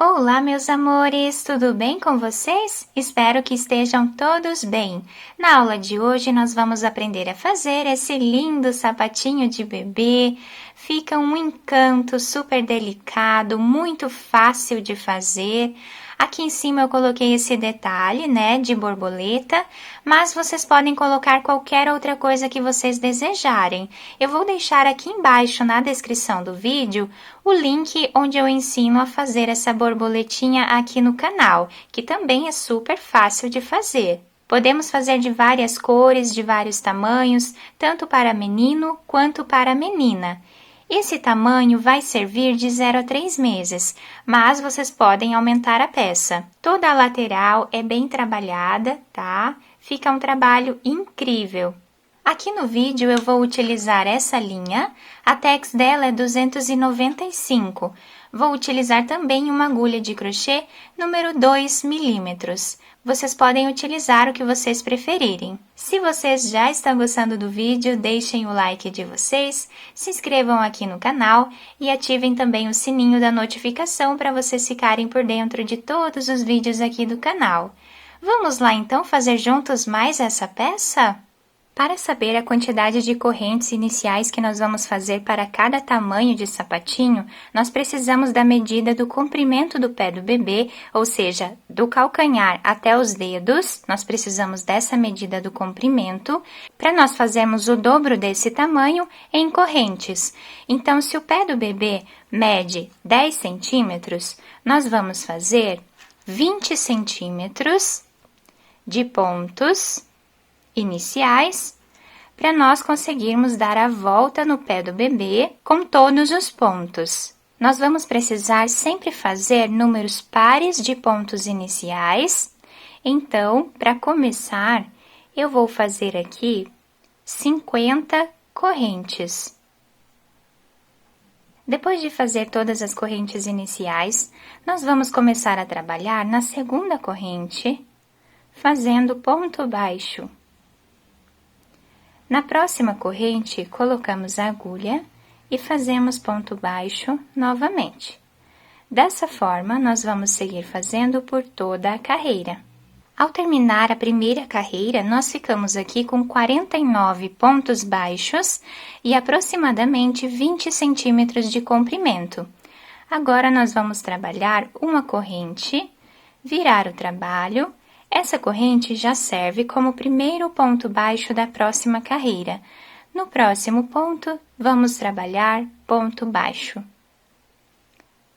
Olá, meus amores! Tudo bem com vocês? Espero que estejam todos bem. Na aula de hoje, nós vamos aprender a fazer esse lindo sapatinho de bebê. Fica um encanto super delicado, muito fácil de fazer. Aqui em cima eu coloquei esse detalhe, né, de borboleta, mas vocês podem colocar qualquer outra coisa que vocês desejarem. Eu vou deixar aqui embaixo na descrição do vídeo o link onde eu ensino a fazer essa borboletinha aqui no canal, que também é super fácil de fazer. Podemos fazer de várias cores, de vários tamanhos, tanto para menino quanto para menina. Esse tamanho vai servir de 0 a 3 meses, mas vocês podem aumentar a peça. Toda a lateral é bem trabalhada, tá? Fica um trabalho incrível. Aqui no vídeo eu vou utilizar essa linha, a tex dela é 295. Vou utilizar também uma agulha de crochê número 2 milímetros. Vocês podem utilizar o que vocês preferirem. Se vocês já estão gostando do vídeo, deixem o like de vocês, se inscrevam aqui no canal e ativem também o sininho da notificação para vocês ficarem por dentro de todos os vídeos aqui do canal. Vamos lá então fazer juntos mais essa peça? Para saber a quantidade de correntes iniciais que nós vamos fazer para cada tamanho de sapatinho, nós precisamos da medida do comprimento do pé do bebê, ou seja, do calcanhar até os dedos, nós precisamos dessa medida do comprimento, para nós fazermos o dobro desse tamanho em correntes. Então, se o pé do bebê mede 10 centímetros, nós vamos fazer 20 centímetros de pontos iniciais para nós conseguirmos dar a volta no pé do bebê com todos os pontos. Nós vamos precisar sempre fazer números pares de pontos iniciais. Então, para começar, eu vou fazer aqui 50 correntes. Depois de fazer todas as correntes iniciais, nós vamos começar a trabalhar na segunda corrente, fazendo ponto baixo. Na próxima corrente, colocamos a agulha e fazemos ponto baixo novamente. Dessa forma, nós vamos seguir fazendo por toda a carreira. Ao terminar a primeira carreira, nós ficamos aqui com 49 pontos baixos e aproximadamente 20 centímetros de comprimento. Agora, nós vamos trabalhar uma corrente, virar o trabalho. Essa corrente já serve como primeiro ponto baixo da próxima carreira. No próximo ponto, vamos trabalhar ponto baixo.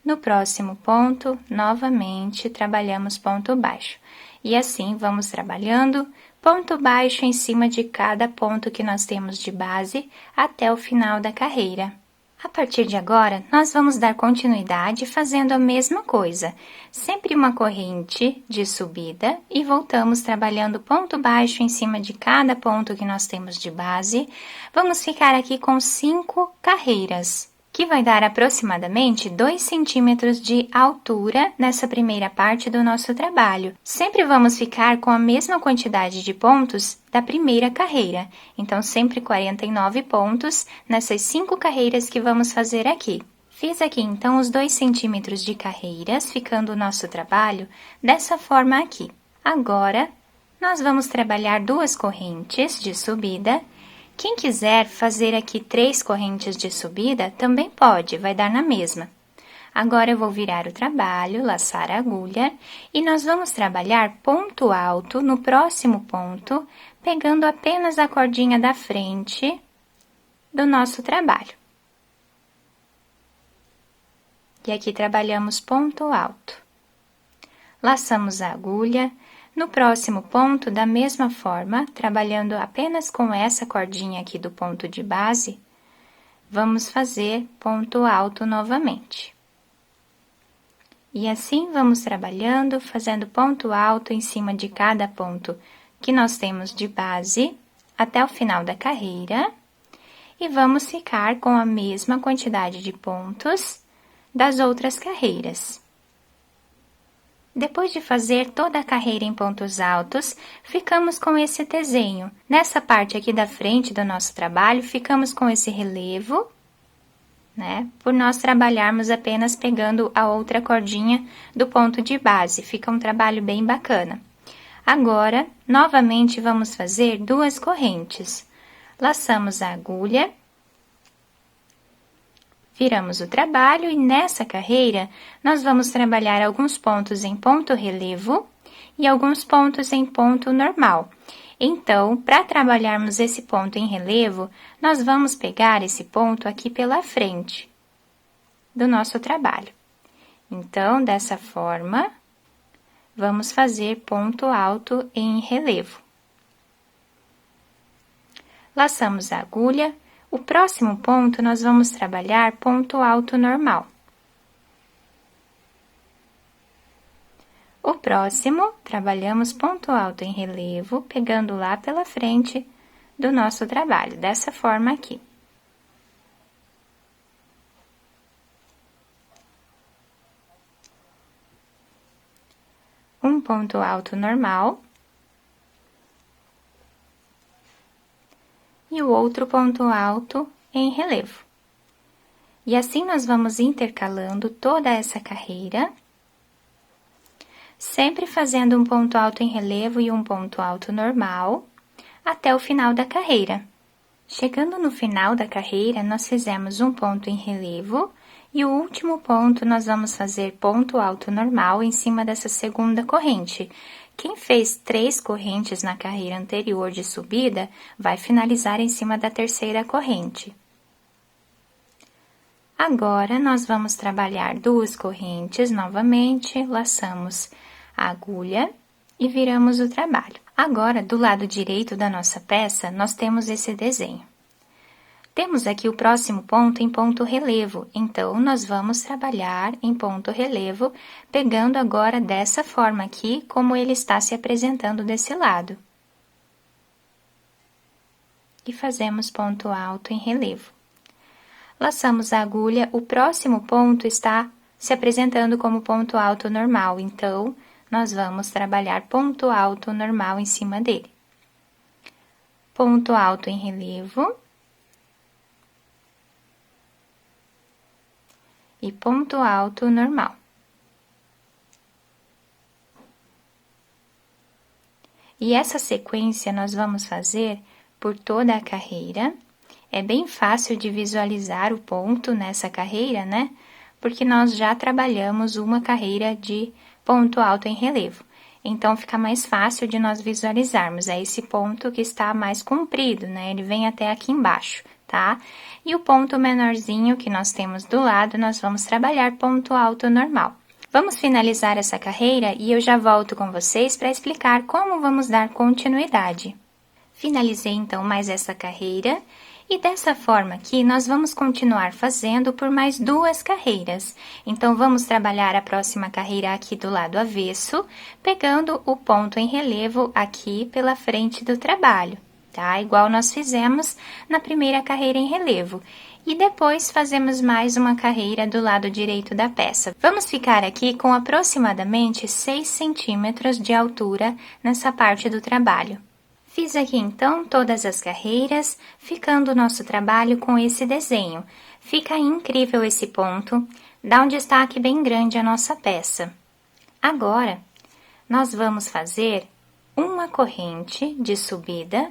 No próximo ponto, novamente, trabalhamos ponto baixo. E assim, vamos trabalhando ponto baixo em cima de cada ponto que nós temos de base até o final da carreira. A partir de agora, nós vamos dar continuidade fazendo a mesma coisa, sempre uma corrente de subida e voltamos trabalhando ponto baixo em cima de cada ponto que nós temos de base. Vamos ficar aqui com 5 carreiras, que vai dar aproximadamente 2 centímetros de altura nessa primeira parte do nosso trabalho. Sempre vamos ficar com a mesma quantidade de pontos da primeira carreira, então sempre 49 pontos nessas 5 carreiras que vamos fazer aqui. Fiz aqui então os 2 centímetros de carreiras, ficando o nosso trabalho dessa forma aqui. Agora, nós vamos trabalhar 2 correntes de subida. Quem quiser fazer aqui 3 correntes de subida, também pode, vai dar na mesma. Agora, eu vou virar o trabalho, laçar a agulha, e nós vamos trabalhar ponto alto no próximo ponto, pegando apenas a cordinha da frente do nosso trabalho. E aqui trabalhamos ponto alto. Laçamos a agulha. No próximo ponto, da mesma forma, trabalhando apenas com essa cordinha aqui do ponto de base, vamos fazer ponto alto novamente. E assim vamos trabalhando, fazendo ponto alto em cima de cada ponto que nós temos de base até o final da carreira. E vamos ficar com a mesma quantidade de pontos das outras carreiras. Depois de fazer toda a carreira em pontos altos, ficamos com esse desenho. Nessa parte aqui da frente do nosso trabalho, ficamos com esse relevo. né? Por nós trabalharmos apenas pegando a outra cordinha do ponto de base, fica um trabalho bem bacana. Agora, novamente, vamos fazer 2 correntes. Laçamos a agulha, viramos o trabalho e nessa carreira, nós vamos trabalhar alguns pontos em ponto relevo e alguns pontos em ponto normal. Então, para trabalharmos esse ponto em relevo, nós vamos pegar esse ponto aqui pela frente do nosso trabalho. Então, dessa forma, vamos fazer ponto alto em relevo. Laçamos a agulha, o próximo ponto nós vamos trabalhar ponto alto normal. O próximo, trabalhamos ponto alto em relevo, pegando lá pela frente do nosso trabalho, dessa forma aqui. Um ponto alto normal. E o outro ponto alto em relevo. E assim nós vamos intercalando toda essa carreira, sempre fazendo um ponto alto em relevo e um ponto alto normal, até o final da carreira. Chegando no final da carreira, nós fizemos um ponto em relevo, e o último ponto nós vamos fazer ponto alto normal em cima dessa segunda corrente. Quem fez 3 correntes na carreira anterior de subida, vai finalizar em cima da terceira corrente. Agora, nós vamos trabalhar 2 correntes novamente, laçamos a agulha e viramos o trabalho. Agora, do lado direito da nossa peça, nós temos esse desenho. Temos aqui o próximo ponto em ponto relevo, então, nós vamos trabalhar em ponto relevo, pegando agora dessa forma aqui, como ele está se apresentando desse lado. E fazemos ponto alto em relevo. Laçamos a agulha, o próximo ponto está se apresentando como ponto alto normal, então, nós vamos trabalhar ponto alto normal em cima dele. Ponto alto em relevo. E ponto alto normal. E essa sequência nós vamos fazer por toda a carreira. É bem fácil de visualizar o ponto nessa carreira, né? Porque nós já trabalhamos uma carreira de ponto alto em relevo. Então, fica mais fácil de nós visualizarmos. É esse ponto que está mais comprido, né? Ele vem até aqui embaixo, tá? E o ponto menorzinho que nós temos do lado, nós vamos trabalhar ponto alto normal. Vamos finalizar essa carreira e eu já volto com vocês para explicar como vamos dar continuidade. Finalizei, então, mais essa carreira. E dessa forma aqui, nós vamos continuar fazendo por mais 2 carreiras. Então, vamos trabalhar a próxima carreira aqui do lado avesso, pegando o ponto em relevo aqui pela frente do trabalho, tá? Igual nós fizemos na primeira carreira em relevo. E depois, fazemos mais uma carreira do lado direito da peça. Vamos ficar aqui com aproximadamente 6 centímetros de altura nessa parte do trabalho. Fiz aqui, então, todas as carreiras, ficando o nosso trabalho com esse desenho. Fica incrível esse ponto, dá um destaque bem grande à nossa peça. Agora, nós vamos fazer uma corrente de subida,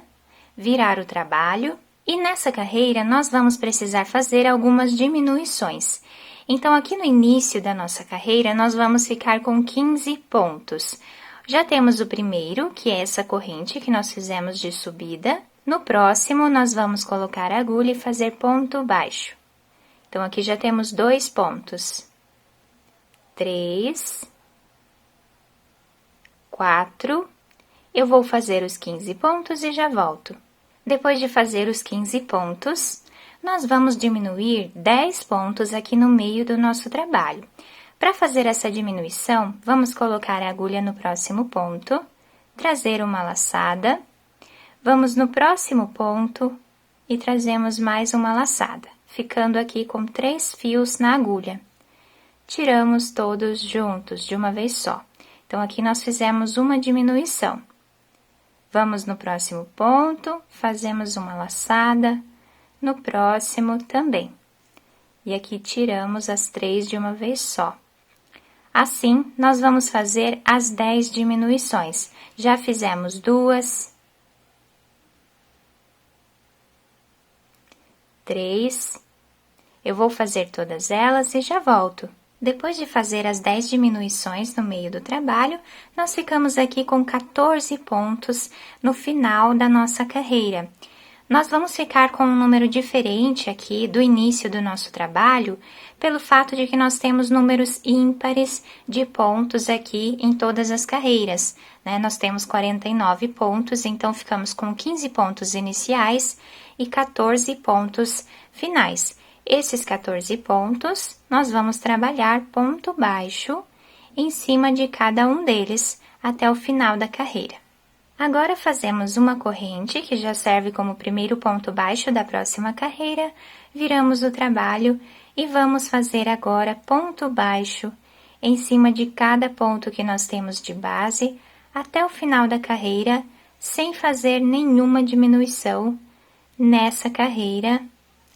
virar o trabalho, e nessa carreira nós vamos precisar fazer algumas diminuições. Então, aqui no início da nossa carreira, nós vamos ficar com 15 pontos. Já temos o primeiro, que é essa corrente que nós fizemos de subida. No próximo, nós vamos colocar a agulha e fazer ponto baixo. Então, aqui já temos 2 pontos. 3, 4, eu vou fazer os 15 pontos e já volto. Depois de fazer os 15 pontos, nós vamos diminuir 10 pontos aqui no meio do nosso trabalho. Para fazer essa diminuição, vamos colocar a agulha no próximo ponto, trazer uma laçada, vamos no próximo ponto e trazemos mais uma laçada, ficando aqui com 3 fios na agulha. Tiramos todos juntos de uma vez só. Então, aqui nós fizemos uma diminuição. Vamos no próximo ponto, fazemos uma laçada, no próximo também. E aqui tiramos as 3 de uma vez só. Assim, nós vamos fazer as 10 diminuições. Já fizemos 2, 3. Eu vou fazer todas elas e já volto. Depois de fazer as 10 diminuições no meio do trabalho, nós ficamos aqui com 14 pontos no final da nossa carreira. Nós vamos ficar com um número diferente aqui do início do nosso trabalho, pelo fato de que nós temos números ímpares de pontos aqui em todas as carreiras, né? Nós temos 49 pontos, então ficamos com 15 pontos iniciais e 14 pontos finais. Esses 14 pontos, nós vamos trabalhar ponto baixo em cima de cada um deles até o final da carreira. Agora, fazemos uma corrente, que já serve como primeiro ponto baixo da próxima carreira, viramos o trabalho e vamos fazer agora ponto baixo em cima de cada ponto que nós temos de base até o final da carreira, sem fazer nenhuma diminuição nessa carreira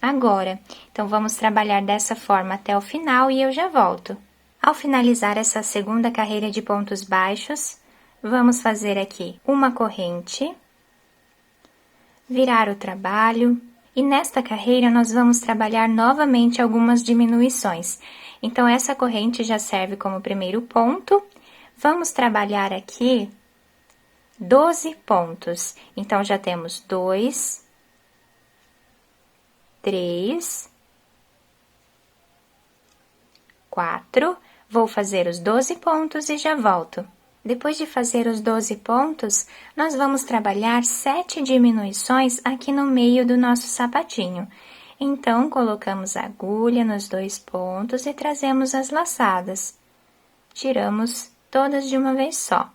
agora. Então, vamos trabalhar dessa forma até o final e eu já volto. Ao finalizar essa segunda carreira de pontos baixos, vamos fazer aqui uma corrente, virar o trabalho, e nesta carreira nós vamos trabalhar novamente algumas diminuições. Então, essa corrente já serve como primeiro ponto, vamos trabalhar aqui 12 pontos. Então, já temos 2, 3, 4, vou fazer os 12 pontos e já volto. Depois de fazer os 12 pontos, nós vamos trabalhar 7 diminuições aqui no meio do nosso sapatinho. Então, colocamos a agulha nos 2 pontos e trazemos as laçadas. Tiramos todas de uma vez só.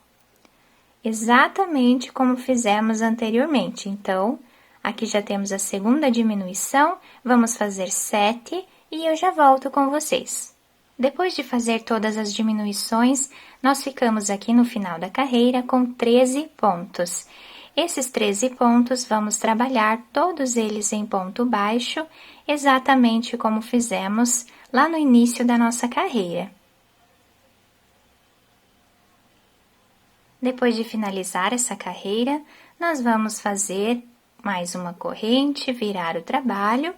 Exatamente como fizemos anteriormente. Então, aqui já temos a segunda diminuição, vamos fazer 7 e eu já volto com vocês. Depois de fazer todas as diminuições, nós ficamos aqui no final da carreira com 13 pontos. Esses 13 pontos, vamos trabalhar todos eles em ponto baixo, exatamente como fizemos lá no início da nossa carreira. Depois de finalizar essa carreira, nós vamos fazer mais uma corrente, virar o trabalho,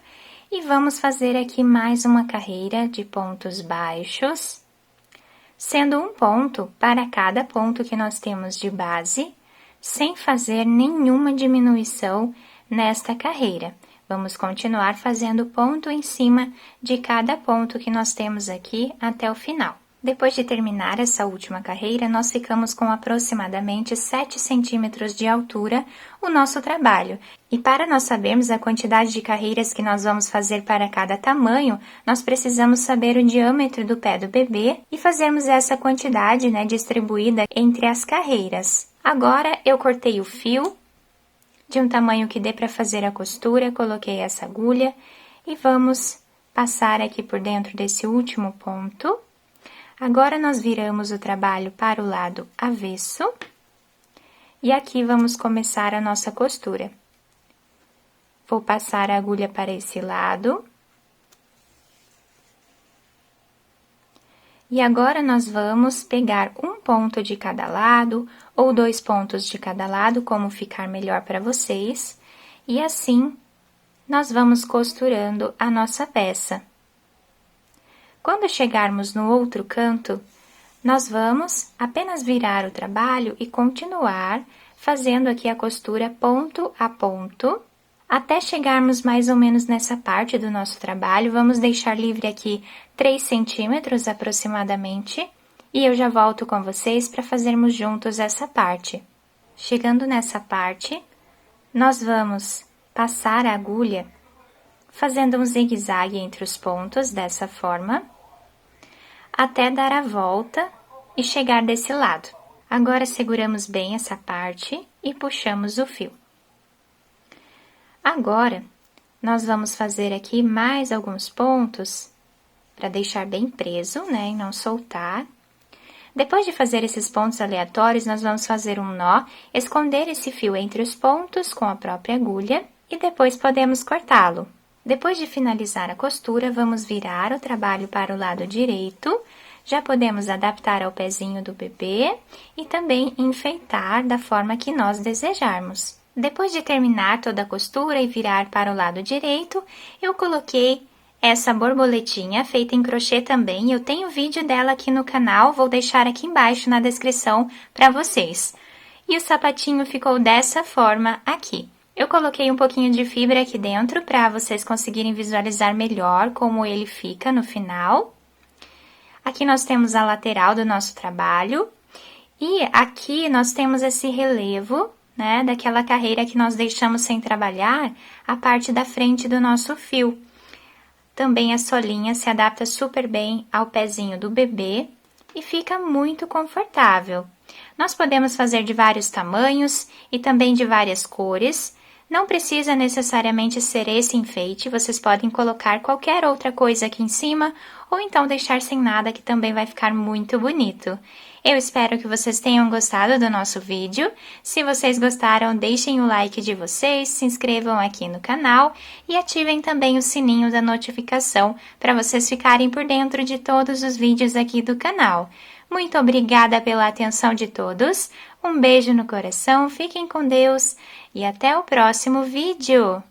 e vamos fazer aqui mais uma carreira de pontos baixos, sendo um ponto para cada ponto que nós temos de base, sem fazer nenhuma diminuição nesta carreira. Vamos continuar fazendo ponto em cima de cada ponto que nós temos aqui até o final. Depois de terminar essa última carreira, nós ficamos com aproximadamente 7 centímetros de altura o nosso trabalho. E para nós sabermos a quantidade de carreiras que nós vamos fazer para cada tamanho, nós precisamos saber o diâmetro do pé do bebê e fazermos essa quantidade, né, distribuída entre as carreiras. Agora, eu cortei o fio de um tamanho que dê para fazer a costura, coloquei essa agulha e vamos passar aqui por dentro desse último ponto. Agora, nós viramos o trabalho para o lado avesso e aqui vamos começar a nossa costura. Vou passar a agulha para esse lado. E agora, nós vamos pegar um ponto de cada lado ou 2 pontos de cada lado, como ficar melhor para vocês. E assim, nós vamos costurando a nossa peça. Quando chegarmos no outro canto, nós vamos apenas virar o trabalho e continuar fazendo aqui a costura ponto a ponto, até chegarmos mais ou menos nessa parte do nosso trabalho. Vamos deixar livre aqui 3 centímetros aproximadamente, e eu já volto com vocês para fazermos juntos essa parte. Chegando nessa parte, nós vamos passar a agulha fazendo um zigue-zague entre os pontos, dessa forma, até dar a volta e chegar desse lado. Agora, seguramos bem essa parte e puxamos o fio. Agora, nós vamos fazer aqui mais alguns pontos para deixar bem preso, né, e não soltar. Depois de fazer esses pontos aleatórios, nós vamos fazer um nó, esconder esse fio entre os pontos com a própria agulha e depois podemos cortá-lo. Depois de finalizar a costura, vamos virar o trabalho para o lado direito. Já podemos adaptar ao pezinho do bebê e também enfeitar da forma que nós desejarmos. Depois de terminar toda a costura e virar para o lado direito, eu coloquei essa borboletinha feita em crochê também. Eu tenho vídeo dela aqui no canal, vou deixar aqui embaixo na descrição para vocês. E o sapatinho ficou dessa forma aqui. Eu coloquei um pouquinho de fibra aqui dentro para vocês conseguirem visualizar melhor como ele fica no final. Aqui nós temos a lateral do nosso trabalho e aqui nós temos esse relevo, né, daquela carreira que nós deixamos sem trabalhar, a parte da frente do nosso fio. Também a solinha se adapta super bem ao pezinho do bebê e fica muito confortável. Nós podemos fazer de vários tamanhos e também de várias cores. Não precisa necessariamente ser esse enfeite, vocês podem colocar qualquer outra coisa aqui em cima ou então deixar sem nada, que também vai ficar muito bonito. Eu espero que vocês tenham gostado do nosso vídeo. Se vocês gostaram, deixem o like de vocês, se inscrevam aqui no canal e ativem também o sininho da notificação para vocês ficarem por dentro de todos os vídeos aqui do canal. Muito obrigada pela atenção de todos, um beijo no coração, fiquem com Deus e até o próximo vídeo!